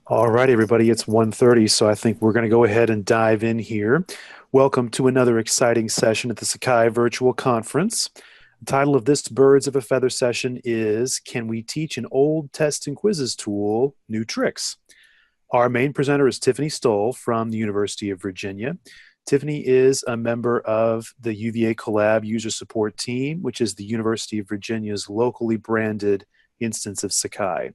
All right, everybody, it's 1:30, so I think we're going to go ahead and dive in here. Welcome to another exciting session at the Sakai Virtual Conference. The title of this Birds of a Feather session is Can We Teach an Old Test and Quizzes Tool New Tricks? Our main presenter is Tiffany Stoll from the University of Virginia. Tiffany is a member of the UVA Collab user support team, which is the University of Virginia's locally branded instance of Sakai.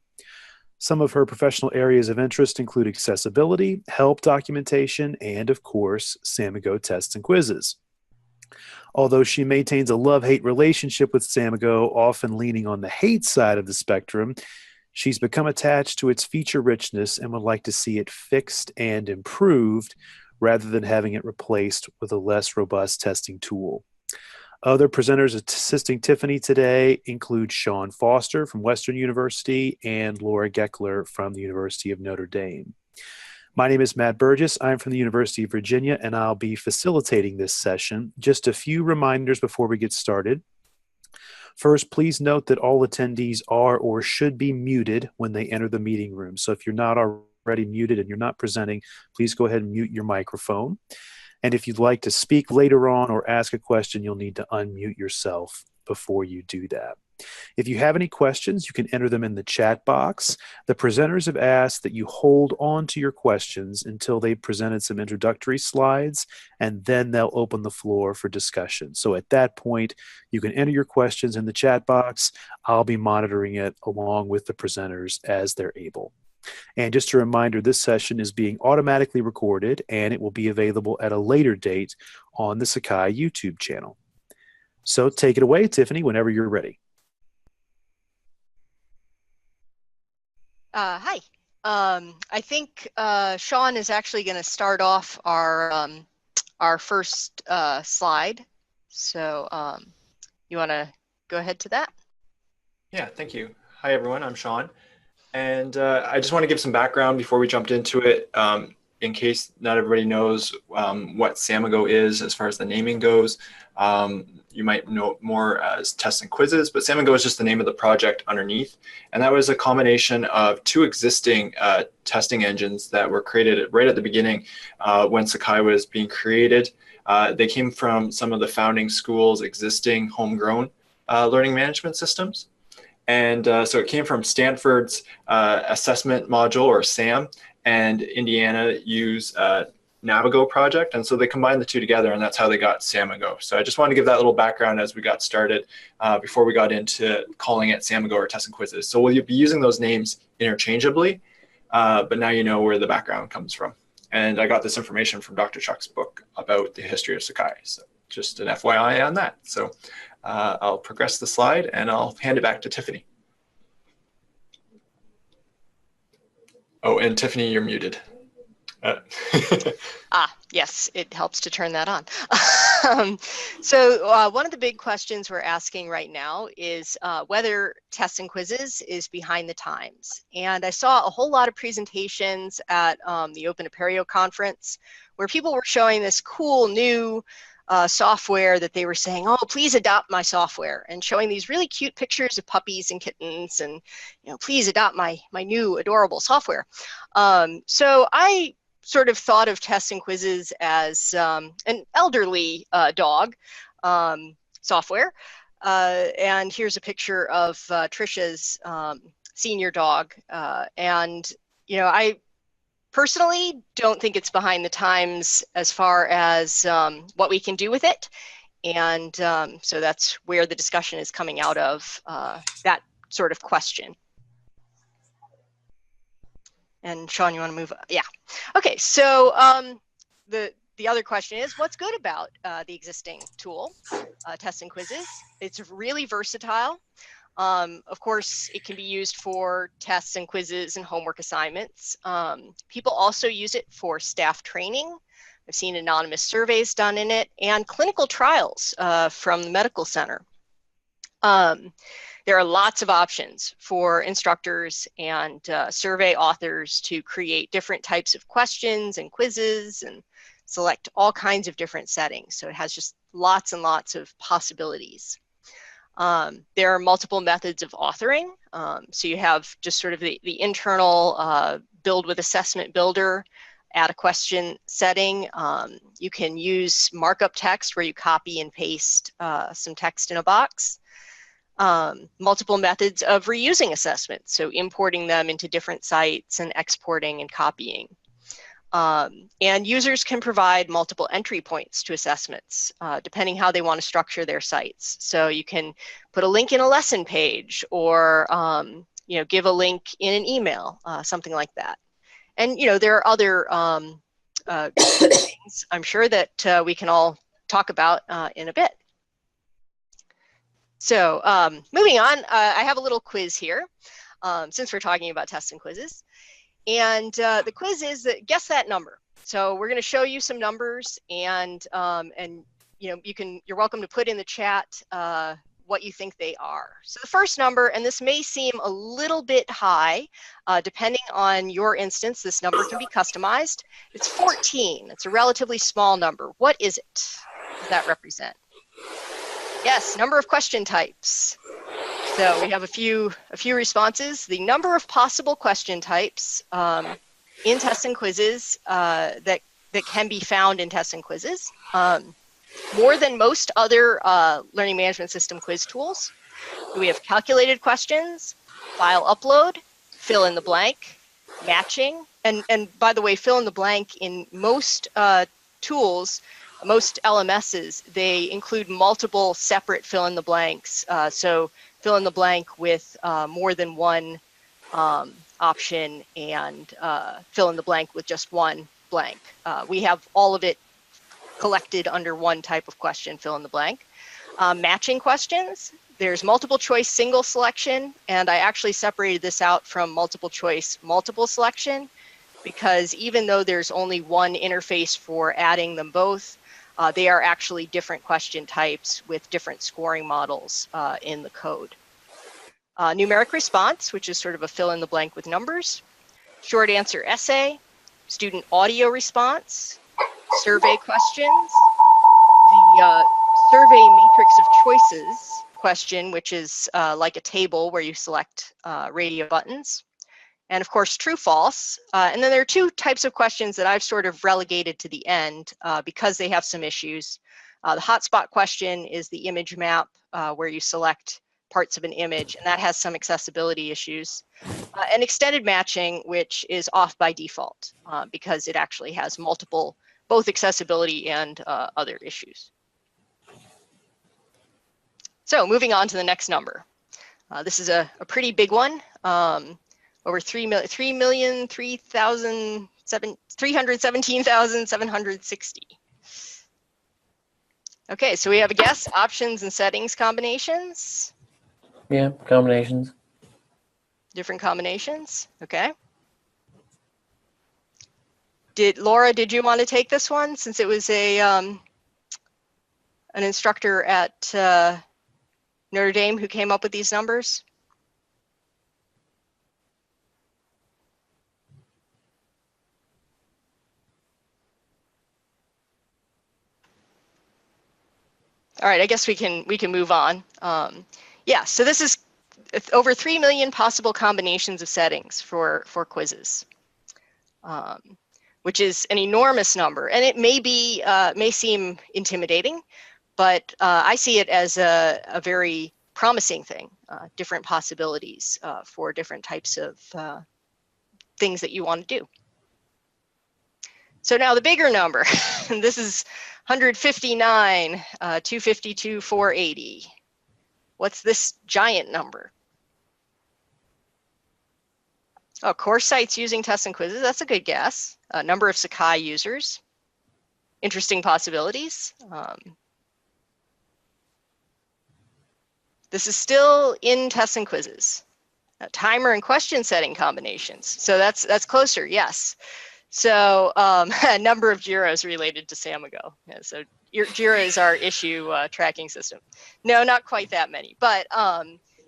Some of her professional areas of interest include accessibility, help documentation, and, of course, Samigo tests and quizzes. Although she maintains a love-hate relationship with Samigo, often leaning on the hate side of the spectrum, she's become attached to its feature richness and would like to see it fixed and improved rather than having it replaced with a less robust testing tool. Other presenters assisting Tiffany today include Sean Foster from Western University and Laura Geckler from the University of Notre Dame. My name is Matt Burgess. I'm from the University of Virginia, and I'll be facilitating this session. Just a few reminders before we get started. First, please note that all attendees are or should be muted when they enter the meeting room. So if you're not already muted and you're not presenting, please go ahead and mute your microphone. And if you'd like to speak later on or ask a question, you'll need to unmute yourself before you do that. If you have any questions, you can enter them in the chat box. The presenters have asked that you hold on to your questions until they've presented some introductory slides, and then they'll open the floor for discussion. So at that point, you can enter your questions in the chat box. I'll be monitoring it along with the presenters as they're able. And just a reminder, this session is being automatically recorded and it will be available at a later date on the Sakai YouTube channel. So take it away, Tiffany, whenever you're ready. Hi. I think Sean is actually going to start off our first slide. So you want to go ahead to that? Yeah, thank you. Hi, everyone. I'm Sean. And I just want to give some background before we jumped into it, in case not everybody knows what Samigo is as far as the naming goes. You might know more as tests and quizzes, but Samigo is just the name of the project underneath. And that was a combination of two existing testing engines that were created right at the beginning when Sakai was being created. They came from some of the founding schools' existing homegrown learning management systems. And so it came from Stanford's assessment module, or SAM, and Indiana used Navigo project. And so they combined the two together, and that's how they got Samigo. So I just wanted to give that little background as we got started before we got into calling it Samigo or Tests and Quizzes. So we'll be using those names interchangeably, but now you know where the background comes from. And I got this information from Dr. Chuck's book about the history of Sakai. So just an FYI on that. So I'll progress the slide and I'll hand it back to Tiffany. Oh, and Tiffany, you're muted. Yes, it helps to turn that on. So one of the big questions we're asking right now is whether tests and quizzes is behind the times. And I saw a whole lot of presentations at the Open Apereo conference where people were showing this cool new software that they were saying, oh, please adopt my software, and showing these really cute pictures of puppies and kittens, and please adopt my new adorable software. So I sort of thought of tests and quizzes as an elderly dog software. And here's a picture of Trisha's senior dog. And I personally don't think it's behind the times as far as what we can do with it. And so that's where the discussion is coming out of, that sort of question. And Sean, you want to move? Yeah. Okay, so the other question is, what's good about the existing tool, tests and quizzes? It's really versatile. Of course, it can be used for tests and quizzes and homework assignments. People also use it for staff training. I've seen anonymous surveys done in it, and clinical trials from the medical center. There are lots of options for instructors and survey authors to create different types of questions and quizzes and select all kinds of different settings. So it has just lots and lots of possibilities. There are multiple methods of authoring. So you have just sort of the internal build with Assessment Builder, add a question setting. You can use markup text where you copy and paste some text in a box. Multiple methods of reusing assessments, so importing them into different sites and exporting and copying. And users can provide multiple entry points to assessments, depending how they want to structure their sites. So you can put a link in a lesson page, or you know, give a link in an email, something like that. And you know, there are other things I'm sure that we can all talk about in a bit. So moving on, I have a little quiz here, since we're talking about tests and quizzes. And the quiz is that, guess that number. So we're going to show you some numbers, and you know, you're welcome to put in the chat what you think they are. So the first number, and this may seem a little bit high, depending on your instance, this number can be customized. It's 14. It's a relatively small number. What is it? What does that represent? Yes, number of question types. So we have a few responses. The number of possible question types in tests and quizzes that can be found in tests and quizzes, more than most other learning management system quiz tools. We have calculated questions, file upload, fill in the blank, matching, and by the way, fill in the blank in most tools, most LMSs, they include multiple separate fill in the blanks. So fill in the blank with more than one option, and fill in the blank with just one blank. We have all of it collected under one type of question, fill in the blank. Matching questions, there's multiple choice single selection, and I actually separated this out from multiple choice multiple selection, because even though there's only one interface for adding them both, they are actually different question types with different scoring models in the code. Numeric response, which is sort of a fill in the blank with numbers. Short answer essay, student audio response, survey questions, the survey matrix of choices question, which is like a table where you select radio buttons. And of course, true, false. And then there are two types of questions that I've sort of relegated to the end because they have some issues. The hotspot question is the image map where you select parts of an image, and that has some accessibility issues. And extended matching, which is off by default because it actually has multiple, both accessibility and other issues. So moving on to the next number. This is a pretty big one. Over 317,760. Okay, so we have a guess, options and settings combinations. Yeah, combinations. Different combinations, okay. Laura, did you want to take this one since it was an instructor at Notre Dame who came up with these numbers? All right, I guess we can move on. Yeah, so this is over 3 million possible combinations of settings for quizzes, which is an enormous number, and it may seem intimidating, but I see it as a very promising thing. Different possibilities for different types of things that you want to do. So now the bigger number, this is 159, 252, 480. What's this giant number? Oh, course sites using tests and quizzes, that's a good guess. Number of Sakai users. Interesting possibilities. This is still in tests and quizzes. Timer and question setting combinations. So that's closer, yes. So a number of Jiras related to Samigo. Yeah, so Jira is our issue tracking system. No, not quite that many, but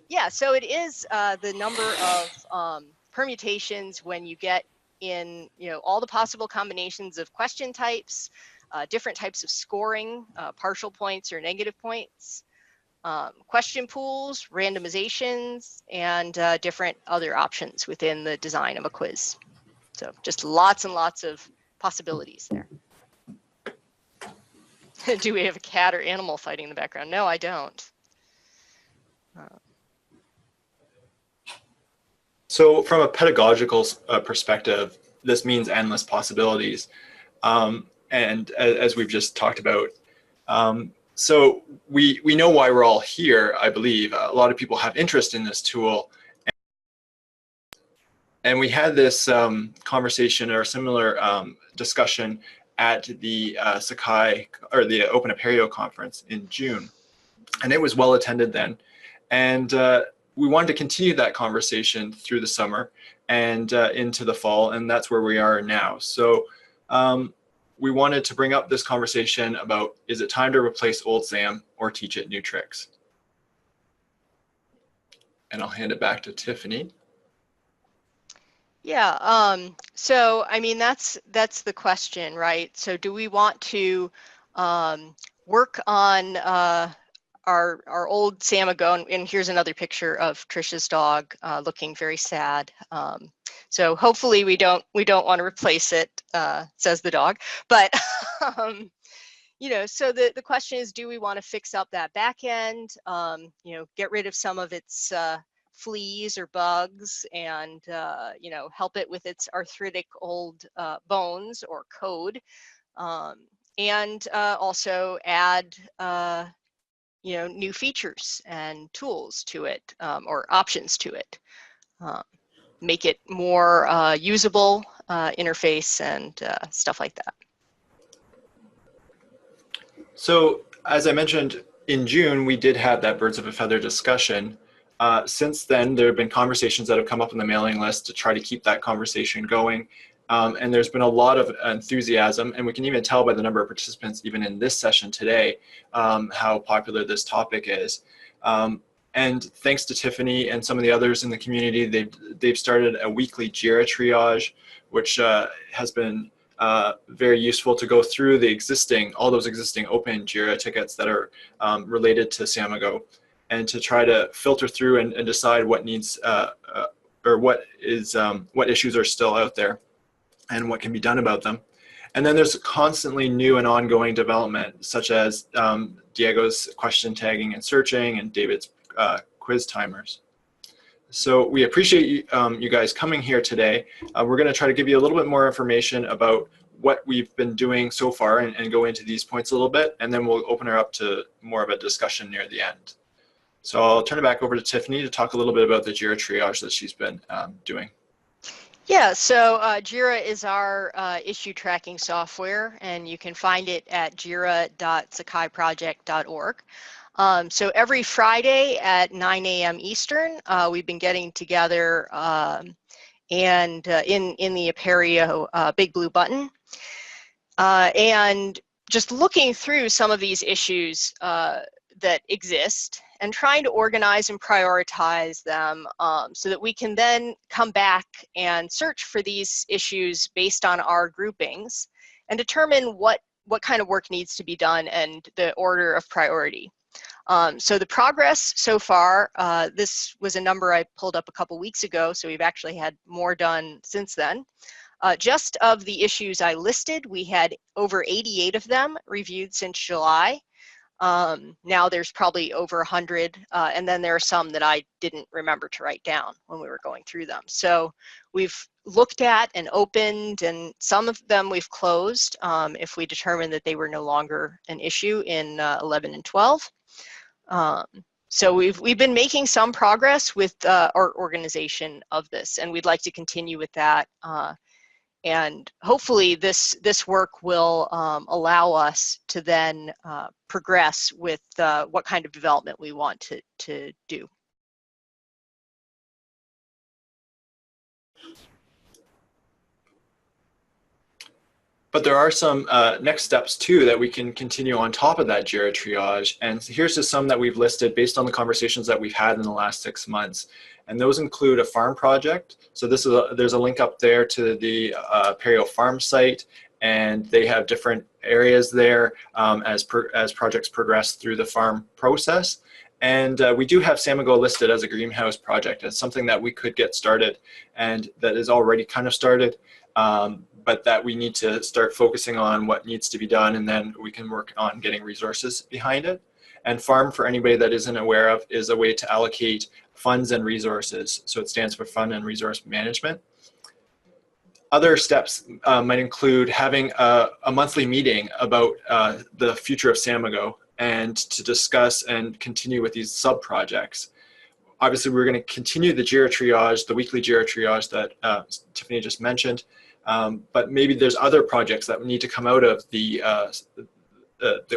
yeah, so it is the number of permutations when you get in, all the possible combinations of question types, different types of scoring, partial points or negative points, question pools, randomizations, and different other options within the design of a quiz. So just lots and lots of possibilities there. Do we have a cat or animal fighting in the background? No, I don't. So from a pedagogical perspective, this means endless possibilities. And as we've just talked about, so we know why we're all here, I believe. A lot of people have interest in this tool. And we had this conversation or similar discussion at the Sakai, or the Open Apereo conference in June. And it was well attended then. And we wanted to continue that conversation through the summer and into the fall, and that's where we are now. So we wanted to bring up this conversation about, is it time to replace old SAM or teach it new tricks? And I'll hand it back to Tiffany. Yeah, so I mean, that's the question, right? So do we want to work on our old Samago, and here's another picture of Trisha's dog looking very sad. So hopefully we don't want to replace it, says the dog. But you know, so the question is, do we want to fix up that back end? You know, get rid of some of its fleas or bugs, and you know, help it with its arthritic old bones or code, and also add you know, new features and tools to it, or options to it, make it more usable interface and stuff like that. So as I mentioned, in June, we did have that birds of a feather discussion. Since then, there have been conversations that have come up on the mailing list to try to keep that conversation going. And there's been a lot of enthusiasm, and we can even tell by the number of participants even in this session today how popular this topic is. And thanks to Tiffany and some of the others in the community, they've started a weekly Jira triage, which has been very useful to go through all those existing open Jira tickets that are related to Samago, and to try to filter through and decide what needs or what issues are still out there and what can be done about them. And then there's constantly new and ongoing development, such as Diego's question tagging and searching, and David's quiz timers. So we appreciate you guys coming here today. We're going to try to give you a little bit more information about what we've been doing so far, and go into these points a little bit, and then we'll open her up to more of a discussion near the end. So I'll turn it back over to Tiffany to talk a little bit about the Jira triage that she's been doing. Yeah, so Jira is our issue tracking software, and you can find it at jira.sakaiproject.org. So every Friday at 9 a.m. Eastern, we've been getting together and in the Apereo Big Blue Button, and just looking through some of these issues that exist, and trying to organize and prioritize them so that we can then come back and search for these issues based on our groupings and determine what kind of work needs to be done and the order of priority. So the progress so far, this was a number I pulled up a couple weeks ago, so we've actually had more done since then. Just of the issues I listed, we had over 88 of them reviewed since July. Now there's probably over 100, and then there are some that I didn't remember to write down when we were going through them. So we've looked at and opened, and some of them we've closed if we determined that they were no longer an issue in 11 and 12. So we've been making some progress with our organization of this, and we'd like to continue with that. And hopefully this work will allow us to then progress with what kind of development we want to do. But there are some next steps too that we can continue on top of that Jira triage. And here's just some that we've listed based on the conversations that we've had in the last 6 months. And those include a farm project. So this is there's a link up there to the Apereo farm site, and they have different areas there as projects progress through the farm process. And we do have Samago listed as a greenhouse project as something that we could get started, and that is already kind of started. but that we need to start focusing on what needs to be done, and then we can work on getting resources behind it. And FARM, for anybody that isn't aware of, is a way to allocate funds and resources. So it stands for Fund and Resource Management. Other steps might include having a monthly meeting about the future of Samigo and to discuss and continue with these sub-projects. Obviously, we're going to continue the Jira triage, the weekly Jira triage that Tiffany just mentioned, but maybe there's other projects that need to come out of the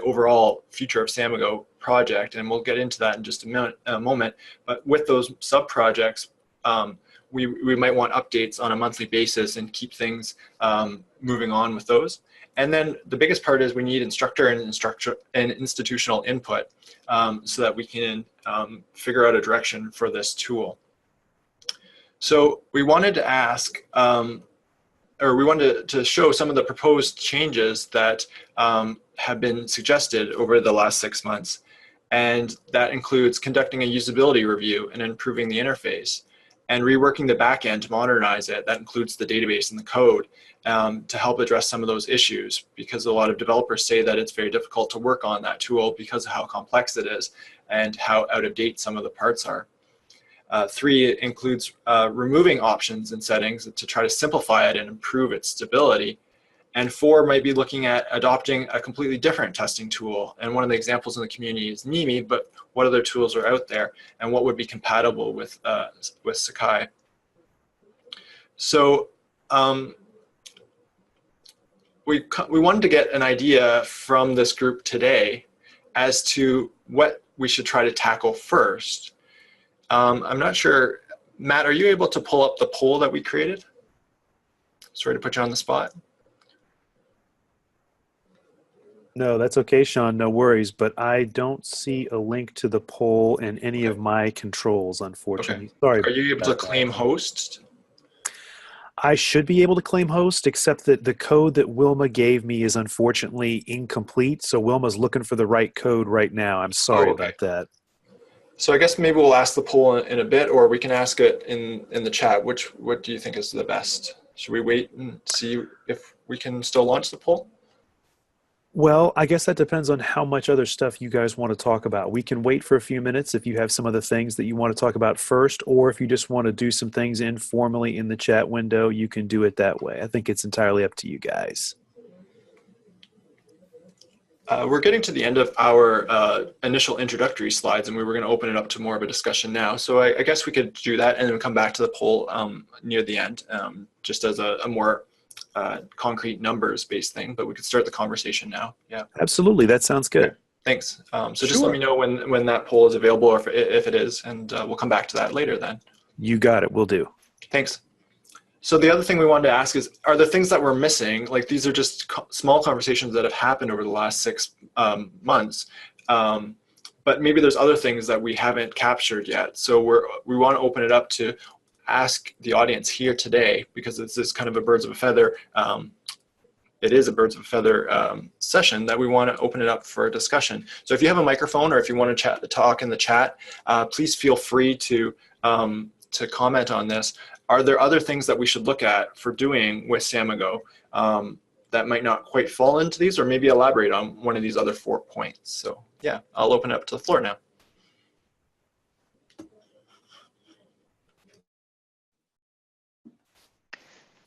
overall future of Samigo project, and we'll get into that in just a moment. But with those sub-projects, we might want updates on a monthly basis and keep things moving on with those. And then the biggest part is we need instructor and institutional input so that we can figure out a direction for this tool. So we wanted to ask, or we wanted to show some of the proposed changes that have been suggested over the last 6 months. And that includes conducting a usability review and improving the interface, and reworking the backend to modernize it. That includes the database and the code to help address some of those issues, because a lot of developers say that it's very difficult to work on that tool because of how complex it is and how out of date some of the parts are. 3 includes removing options and settings to try to simplify it and improve its stability. And 4 might be looking at adopting a completely different testing tool. And one of the examples in the community is Nimi, but what other tools are out there and what would be compatible with Sakai? So we wanted to get an idea from this group today as to what we should try to tackle first. I'm not sure, Matt, are you able to pull up the poll that we created? Sorry to put you on the spot. No, that's okay, Sean. No worries. But I don't see a link to the poll in any of my controls, unfortunately. Okay. Sorry. Are you able to claim host? I should be able to claim host, except that the code that Wilma gave me is unfortunately incomplete. So Wilma's looking for the right code right now. I'm sorry about that. So I guess maybe we'll ask the poll in a bit, or we can ask it in the chat. What do you think is the best? Should we wait and see if we can still launch the poll? Well, I guess that depends on how much other stuff you guys want to talk about. We can wait for a few minutes if you have some other things that you want to talk about first, or if you just want to do some things informally in the chat window, you can do it that way. I think it's entirely up to you guys. We're getting to the end of our initial introductory slides, and we were going to open it up to more of a discussion now. So I guess we could do that and then come back to the poll near the end, just as a more concrete numbers-based thing. But we could start the conversation now. Yeah, absolutely. That sounds good. Okay. Thanks. So just let me know when that poll is available, or if it is, and we'll come back to that later then. You got it. Will do. Thanks. So the other thing we wanted to ask is, are there things that we're missing? Like, these are just small conversations that have happened over the last 6 months, but maybe there's other things that we haven't captured yet. So we want to open it up to ask the audience here today, because it's this kind of a birds of a feather. It is a birds of a feather session that we want to open it up for a discussion. So if you have a microphone, or if you want to talk in the chat, please feel free to comment on this. Are there other things that we should look at for doing with Samigo that might not quite fall into these, or maybe elaborate on one of these other 4 points? So yeah, I'll open it up to the floor now.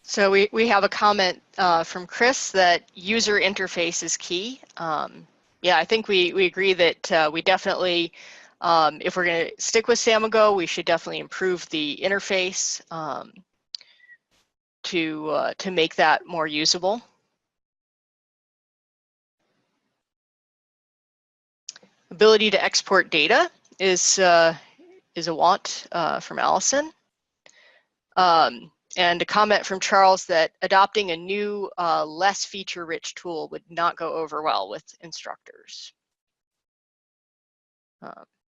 So we have a comment from Chris that user interface is key. Yeah, I think we agree that we definitely, if we're going to stick with Samigo, we should definitely improve the interface to make that more usable. Ability to export data is a want from Allison. And a comment from Charles that adopting a new, less feature-rich tool would not go over well with instructors.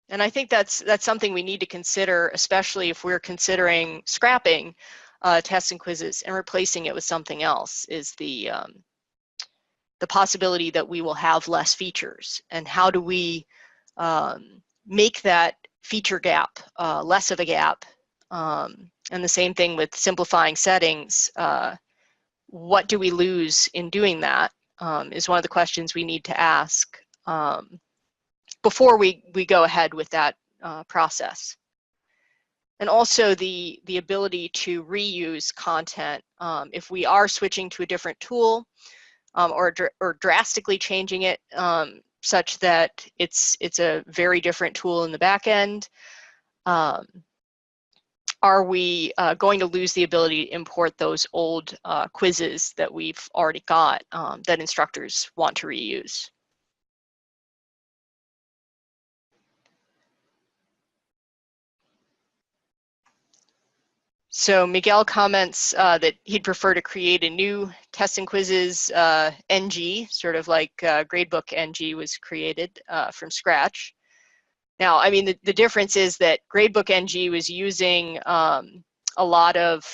And I think that's something we need to consider, especially if we're considering scrapping tests and quizzes and replacing it with something else, is the possibility that we will have less features. And how do we make that feature gap less of a gap? And the same thing with simplifying settings. what do we lose in doing that is one of the questions we need to ask before we go ahead with that process. And also the ability to reuse content if we are switching to a different tool or drastically changing it such that it's a very different tool in the back end. Are we going to lose the ability to import those old quizzes that we've already got that instructors want to reuse? So Miguel comments that he'd prefer to create a new tests and quizzes NG, sort of like Gradebook NG was created from scratch. Now, I mean, the difference is that Gradebook NG was using a lot of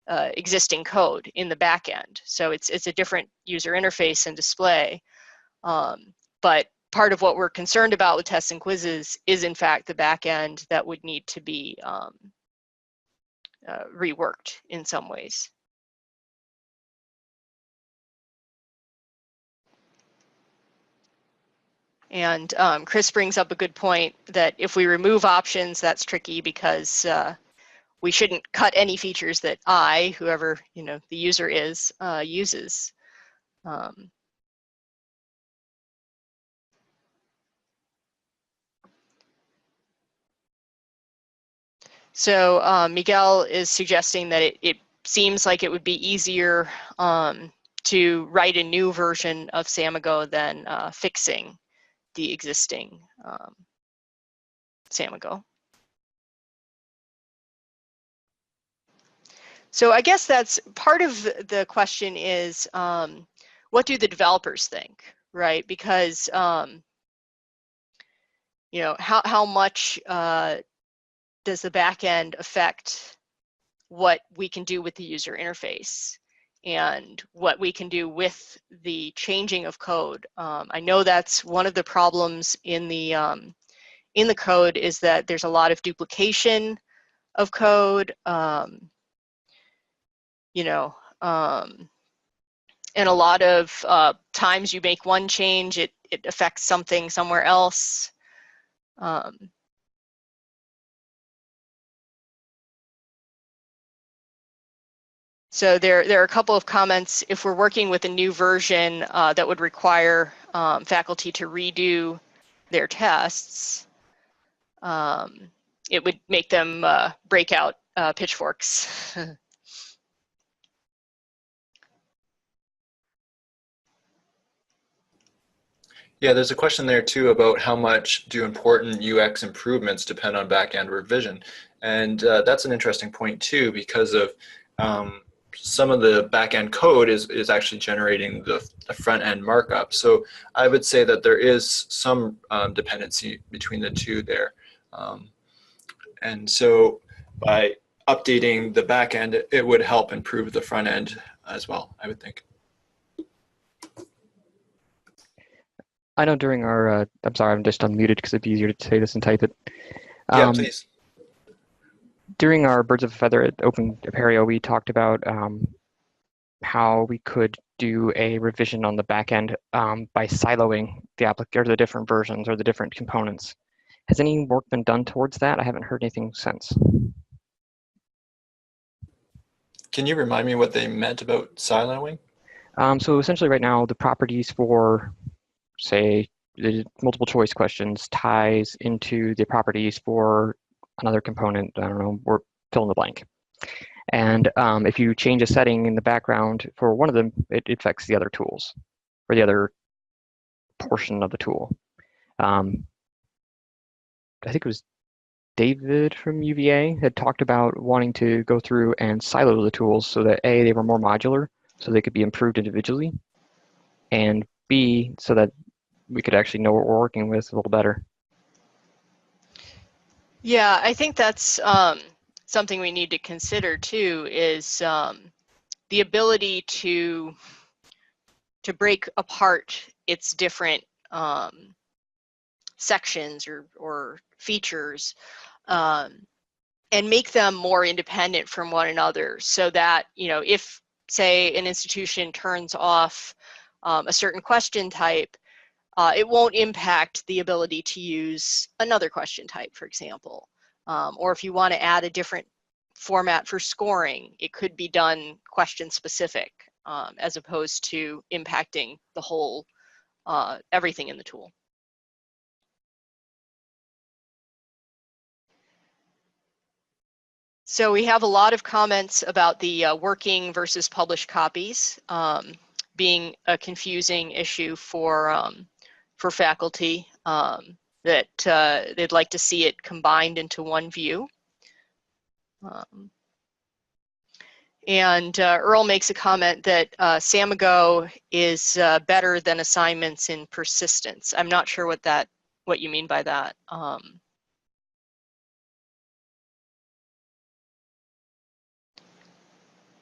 existing code in the back end. So it's a different user interface and display. But part of what we're concerned about with tests and quizzes is, in fact, the back end that would need to be reworked in some ways. And Chris brings up a good point that if we remove options, that's tricky because we shouldn't cut any features that whoever the user is, uses. So Miguel is suggesting that it seems like it would be easier to write a new version of Samigo than fixing the existing Samigo. So I guess that's part of the question is, what do the developers think, right? Because how much does the back end affect what we can do with the user interface and what we can do with the changing of code? I know that's one of the problems in the code is that there's a lot of duplication of code, and a lot of times you make one change, it affects something somewhere else. So there are a couple of comments. If we're working with a new version that would require faculty to redo their tests, it would make them break out pitchforks. Yeah, there's a question there too about how much do important UX improvements depend on back-end revision. And that's an interesting point too, because of some of the back-end code is actually generating the front-end markup. So I would say that there is some dependency between the two there. And so by updating the back-end, it would help improve the front-end as well, I would think. I know during our, I'm sorry, I'm just unmuted because it'd be easier to say this and type it. Yeah, please. During our Birds of a Feather at Open Apereo, we talked about how we could do a revision on the back end by siloing the different versions or the different components. Has any work been done towards that? I haven't heard anything since. Can you remind me what they meant about siloing? So essentially right now, the properties for, say, the multiple choice questions ties into the properties for another component, I don't know, or fill in the blank. And if you change a setting in the background for one of them, it affects the other tools or the other portion of the tool. I think it was David from UVA had talked about wanting to go through and silo the tools so that A, they were more modular, so they could be improved individually, and B, so that we could actually know what we're working with a little better. Yeah, I think that's something we need to consider too, is the ability to break apart its different sections or features and make them more independent from one another, so that if say an institution turns off a certain question type, it won't impact the ability to use another question type, for example. Or if you want to add a different format for scoring, it could be done question specific, as opposed to impacting the whole, everything in the tool. So we have a lot of comments about the working versus published copies being a confusing issue for faculty, that they'd like to see it combined into one view. And Earl makes a comment that Samigo is better than assignments in persistence. I'm not sure what you mean by that.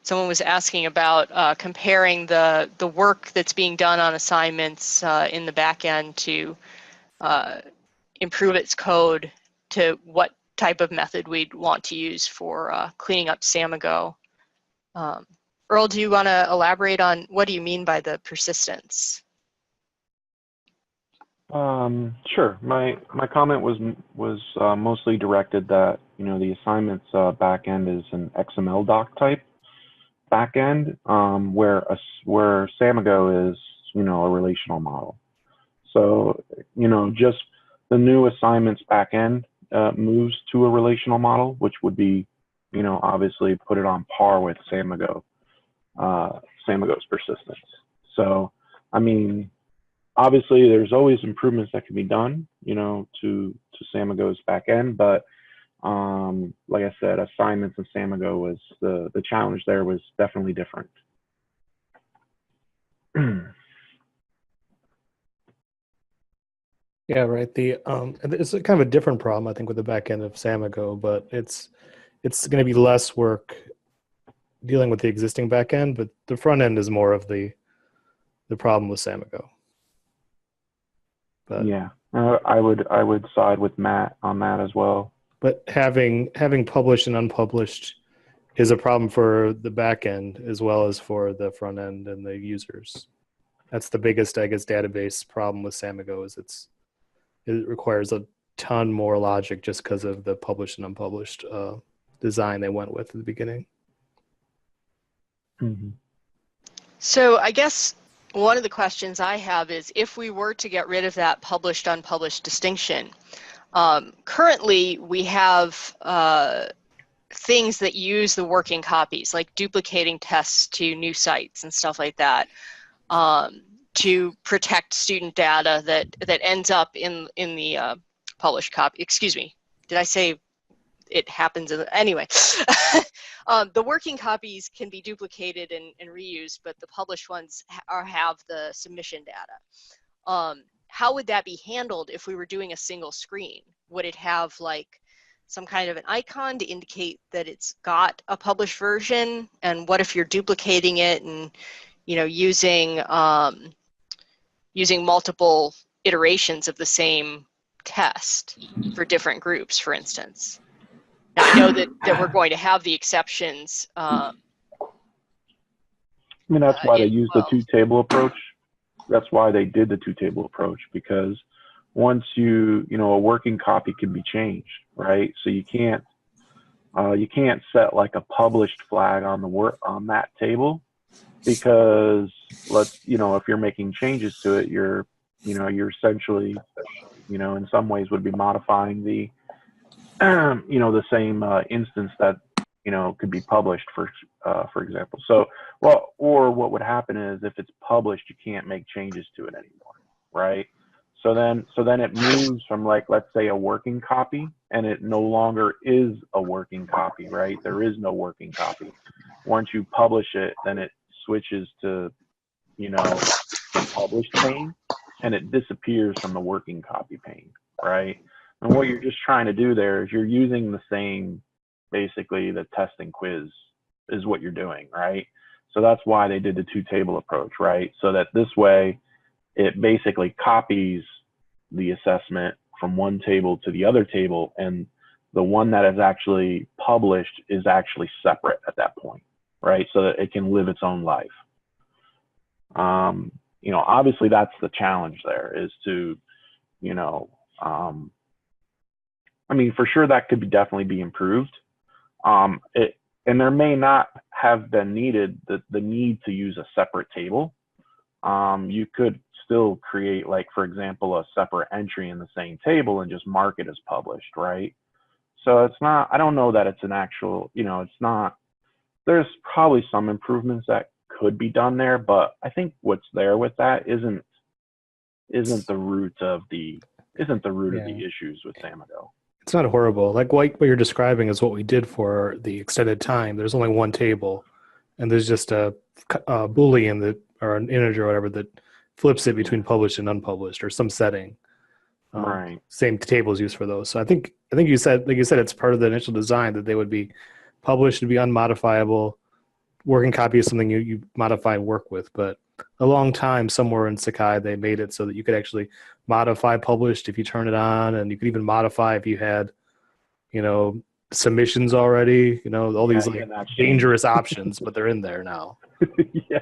Someone was asking about comparing the work that's being done on assignments in the back end to improve its code to what type of method we'd want to use for cleaning up Samigo. Earl, do you want to elaborate on what do you mean by the persistence? Sure. My comment was mostly directed that the assignments backend is an XML doc type backend, where Samigo is a relational model. So just the new assignments backend moves to a relational model, which would be obviously put it on par with Samigo's persistence. So I mean, obviously there's always improvements that can be done to Samigo's backend, but like I said, assignments and Samigo was the challenge there was definitely different. Yeah, right. It's a kind of a different problem, I think, with the back end of Samigo, but it's going to be less work dealing with the existing back end, but the front end is more of the problem with Samigo. But, yeah, I would side with Matt on that as well. But having published and unpublished is a problem for the back end as well as for the front end and the users. That's the biggest, I guess, database problem with Samigo is it requires a ton more logic just because of the published and unpublished design they went with at the beginning. Mm-hmm. So I guess one of the questions I have is if we were to get rid of that published unpublished distinction, currently we have things that use the working copies, like duplicating tests to new sites and stuff like that, to protect student data that ends up in the published copy. Excuse me, did I say it happens anyway? The working copies can be duplicated and reused, but the published ones have the submission data. How would that be handled if we were doing a single screen? Would it have like some kind of an icon to indicate that it's got a published version? And what if you're duplicating it and using multiple iterations of the same test for different groups, for instance? Now, I know that we're going to have the exceptions. I mean, that's why they use the two-table approach. That's why they did the two-table approach, because once a working copy can be changed, right? So you can't set like a published flag on that table, because if you're making changes to it, you're essentially, in some ways would be modifying the the same instance that could be published for example. So what would happen is if it's published, you can't make changes to it anymore, right? So then it moves from, like, let's say a working copy, and it no longer is a working copy, right? There is no working copy. Once you publish it, then it switches to the published pane, and it disappears from the working copy pane, right? And what you're just trying to do there is you're using the same, basically the test and quiz is what you're doing, right? So that's why they did the two-table approach, right? So that this way it basically copies the assessment from one table to the other table, and the one that is actually published is actually separate at that point. right? So that it can live its own life. You know, obviously that's the challenge there, is to, you know, I mean, for sure that could definitely be improved. And there may not have been needed the need to use a separate table. You could still create, like, for example, a separate entry in the same table and just mark it as published, right? So it's not, I don't know that it's an actual, you know, it's not, there's probably some improvements that could be done there, but I think what's there with that isn't the root of the issues with Samigo. It's not horrible. Like what you're describing is what we did for the extended time. There's only one table, and there's just a Boolean that, or an integer or whatever, that flips it between published and unpublished, or some setting. Right. Same table is used for those. So I think you said, like you said, it's part of the initial design that they would be published to be unmodifiable. Working copy is something you modify and work with, but a long time somewhere in Sakai they made it so that you could actually modify published if you turn it on, and you could even modify if you had, you know, submissions already, you know, all these like dangerous options, but they're in there now. Yeah.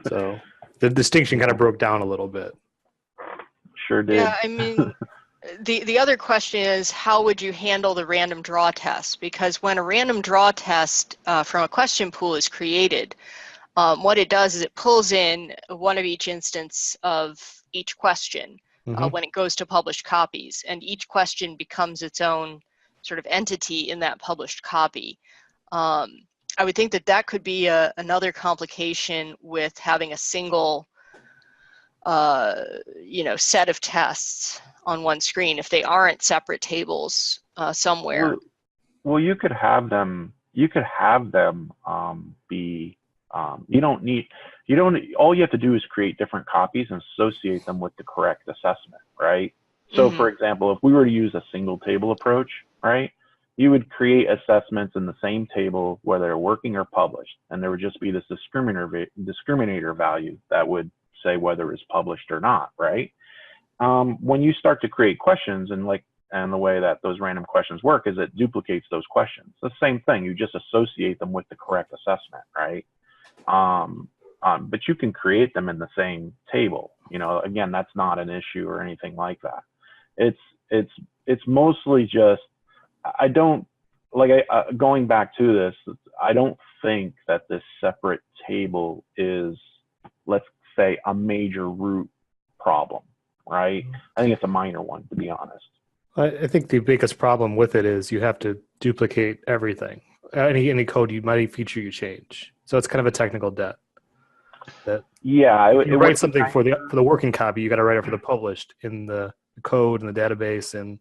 So the distinction kind of broke down a little bit. Sure did. Yeah, I mean, the other question is, how would you handle the random draw test? Because when a random draw test from a question pool is created, what it does is it pulls in one of each instance of each question when it goes to published copies, and each question becomes its own sort of entity in that published copy. I would think that that could be another complication with having a single you know, set of tests on one screen if they aren't separate tables somewhere. Well, you could have them. You could have them be. All you have to do is create different copies and associate them with the correct assessment, right? So, for example, if we were to use a single table approach, right, you would create assessments in the same table, whether they're working or published, and there would just be this discriminator value that would say whether it's published or not, right? When you start to create questions, and the way that those random questions work is it duplicates those questions. It's the same thing. You just associate them with the correct assessment, right? But you can create them in the same table. You know, again, that's not an issue or anything like that. It's mostly just, I don't, going back to this, I don't think that this separate table is, let's say, a major root problem, right? I think it's a minor one, to be honest. I think the biggest problem with it is you have to duplicate everything. Any code, any feature you change. So it's kind of a technical debt. If you write something for the working copy, you got to write it for the published in the code and the database, and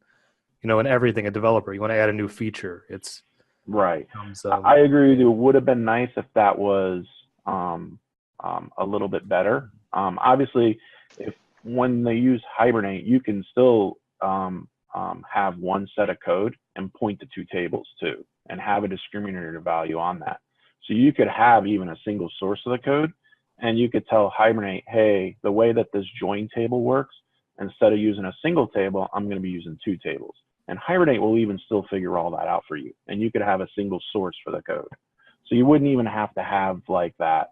you know, and everything. A developer, you want to add a new feature. It's right. I agree with you. It would have been nice if that was a little bit better. Obviously, when they use Hibernate, you can still have one set of code and point to two tables too, and have a discriminator value on that. So you could have even a single source of the code, and you could tell Hibernate, hey, the way that this join table works, instead of using a single table, I'm going to be using two tables. And Hibernate will even still figure all that out for you. And you could have a single source for the code. So you wouldn't even have to have like that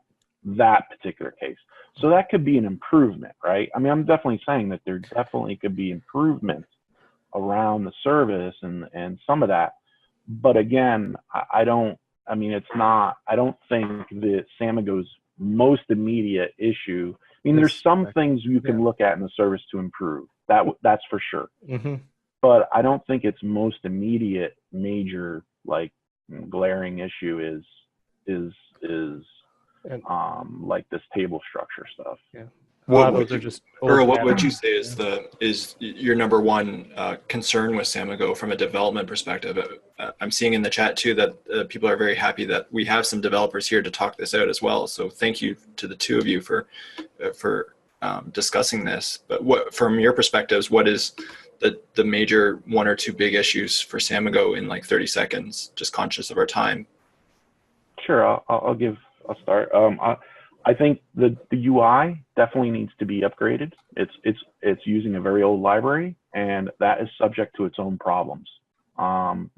particular case. So that could be an improvement, right? I mean, I'm definitely saying that there definitely could be improvements around the service and some of that. But again, I don't think that Samigo's most immediate issue. I mean, there's some things you can look at in the service to improve. That's for sure. But I don't think its most immediate major, like, glaring issue is like this table structure stuff. Yeah. What would you say is your number one concern with Samigo from a development perspective? I'm seeing in the chat too that people are very happy that we have some developers here to talk this out as well. So thank you to the two of you for discussing this. But what, from your perspectives, what is the major one or two big issues for Samigo in like 30 seconds? Just conscious of our time. Sure, I'll start. I think the UI definitely needs to be upgraded. It's using a very old library, and that is subject to its own problems. We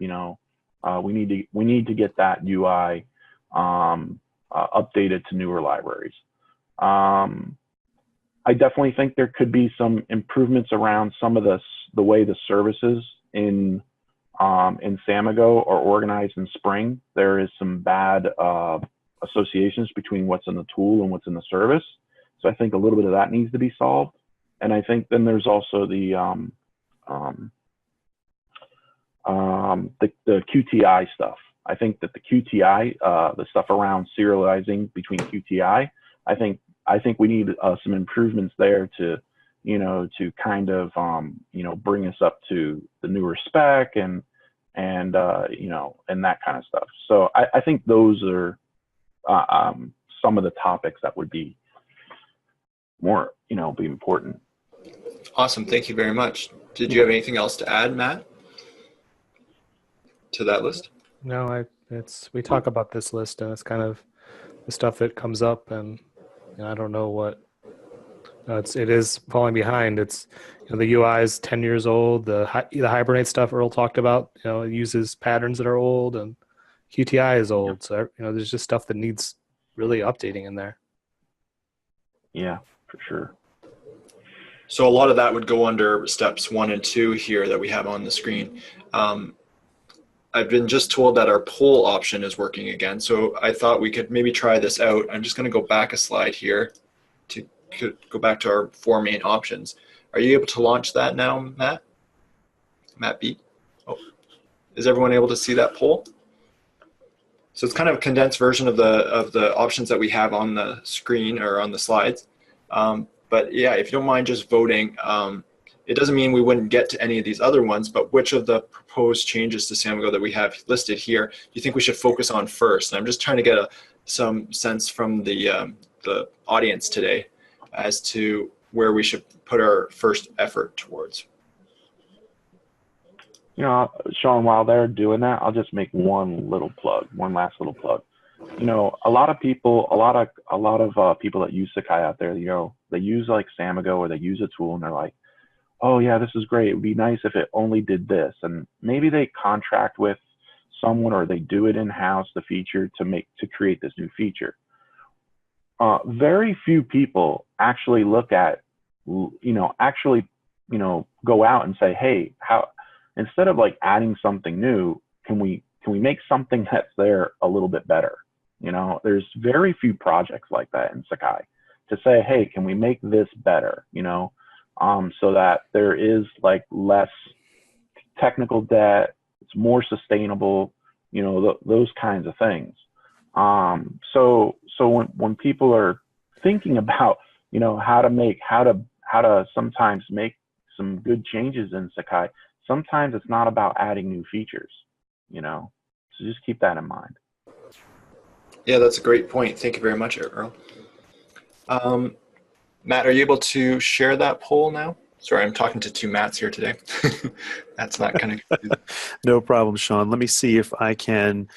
need to get that UI updated to newer libraries. I definitely think there could be some improvements around some of the way the services in Samigo are organized in Spring. There is some bad associations between what's in the tool and what's in the service. So I think a little bit of that needs to be solved. And I think then there's also the QTI stuff. I think that the QTI, the stuff around serializing between QTI, I think we need some improvements there to, to kind of, bring us up to the newer spec and and that kind of stuff. So I think those are some of the topics that would be more, be important. Awesome. Thank you very much. Did you have anything else to add, Matt, to that list? No, we talk about this list and it's kind of the stuff that comes up, and I don't know what it is falling behind. It's the UI is 10 years old. The Hibernate stuff Earl talked about, it uses patterns that are old, and QTI is old. So there's just stuff that needs really updating in there. Yeah, for sure. So a lot of that would go under steps 1 and 2 here that we have on the screen. I've been just told that our poll option is working again, so I thought we could maybe try this out. I'm just going to go back a slide here to go back to our 4 main options. Are you able to launch that now, Matt? Matt B? Oh, is everyone able to see that poll? So it's kind of a condensed version of the options that we have on the screen or on the slides. But yeah, if you don't mind just voting, it doesn't mean we wouldn't get to any of these other ones, but which of the proposed changes to Samigo that we have listed here do you think we should focus on first? And I'm just trying to get some sense from the audience today as to where we should put our first effort towards. Sean, while they're doing that, I'll just make one last little plug. A lot of people that use Sakai out there, they use like Samigo or they use a tool and they're like, oh yeah, this is great. It would be nice if it only did this. And maybe they contract with someone or they do it in-house, the feature to create this new feature. Very few people actually look at, go out and say, hey, instead of like adding something new, can we make something that's there a little bit better? There's very few projects like that in Sakai to say, hey, can we make this better? So that there is like less technical debt, it's more sustainable, those kinds of things. So when people are thinking about, how to sometimes make some good changes in Sakai, sometimes it's not about adding new features, so just keep that in mind. Yeah, that's a great point. Thank you very much, Earl. Matt, are you able to share that poll now? Sorry, I'm talking to 2 Matts here today. That's not kind of No problem, Sean. Let me see if I can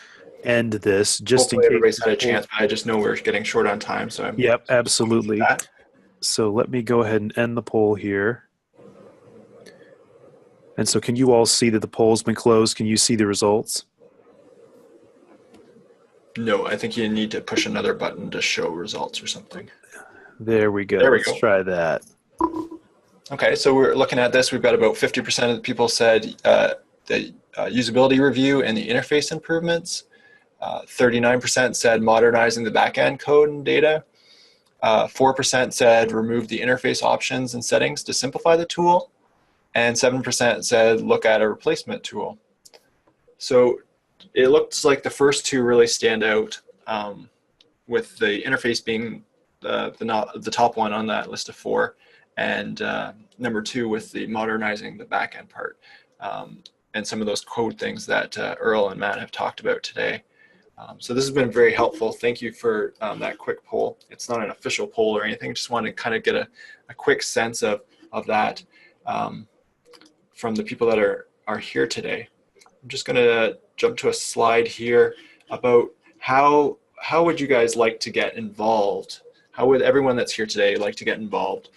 end this just hopefully in case. Everybody's had a chance, but I just know we're getting short on time. So Yep, absolutely. So let me go ahead and end the poll here. And so can you all see that the poll's been closed? Can you see the results? No, I think you need to push another button to show results or something. There we go. There we Let's go. try that. Okay, so we're looking at this. We've got about 50% of the people said the usability review and the interface improvements. 39% said modernizing the backend code and data. 4% said remove the interface options and settings to simplify the tool. And 7% said look at a replacement tool. So it looks like the first 2 really stand out, with the interface being the top one on that list of 4, and number 2 with the modernizing the backend part, and some of those code things that Earl and Matt have talked about today. So this has been very helpful. Thank you for that quick poll. It's not an official poll or anything. Just wanted to kind of get a quick sense of that from the people that are here today. I'm just going to jump to a slide here about how would you guys like to get involved? How would everyone that's here today like to get involved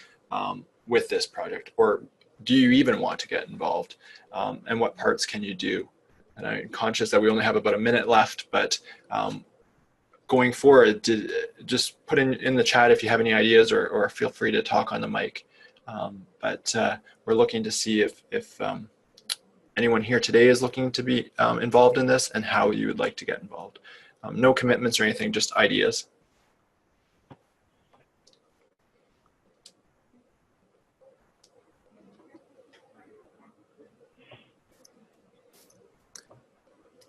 with this project? Or do you even want to get involved? And what parts can you do? And I'm conscious that we only have about a minute left, but going forward, just put in the chat if you have any ideas, or feel free to talk on the mic. But we're looking to see if anyone here today is looking to be involved in this, and how you would like to get involved. No commitments or anything, just ideas.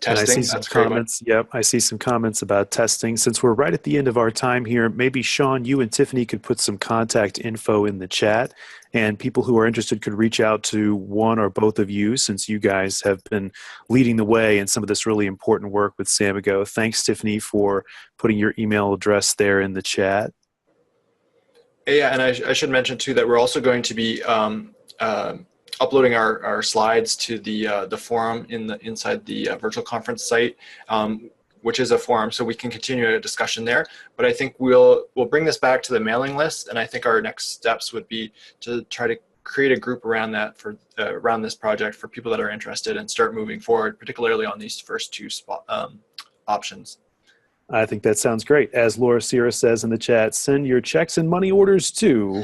And I Testing, see some that's a great one. comments. Yep, I see some comments about testing. Since we're right at the end of our time here, maybe Sean, you and Tiffany could put some contact info in the chat, and people who are interested could reach out to one or both of you, since you guys have been leading the way in some of this really important work with Samigo. Thanks, Tiffany, for putting your email address there in the chat. Yeah, and I should mention too that we're also going to be uploading our slides to the forum inside the virtual conference site, which is a forum, so we can continue a discussion there. But I think we'll bring this back to the mailing list, and I think our next steps would be to try to create a group around that for around this project for people that are interested, and start moving forward, particularly on these first two options. I think that sounds great. As Laura Sierra says in the chat, send your checks and money orders to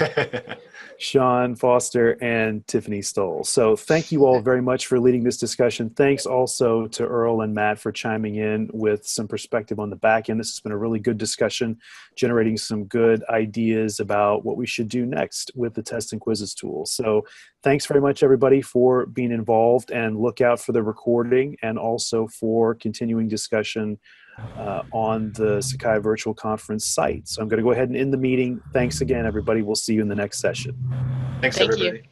Sean Foster and Tiffany Stoll. So thank you all very much for leading this discussion. Thanks also to Earl and Matt for chiming in with some perspective on the back end. This has been a really good discussion, generating some good ideas about what we should do next with the test and quizzes tool. So thanks very much, everybody, for being involved, and look out for the recording and also for continuing discussion on the Sakai Virtual Conference site. So I'm going to go ahead and end the meeting. Thanks again, everybody. We'll see you in the next session. Thanks, Thank everybody. you.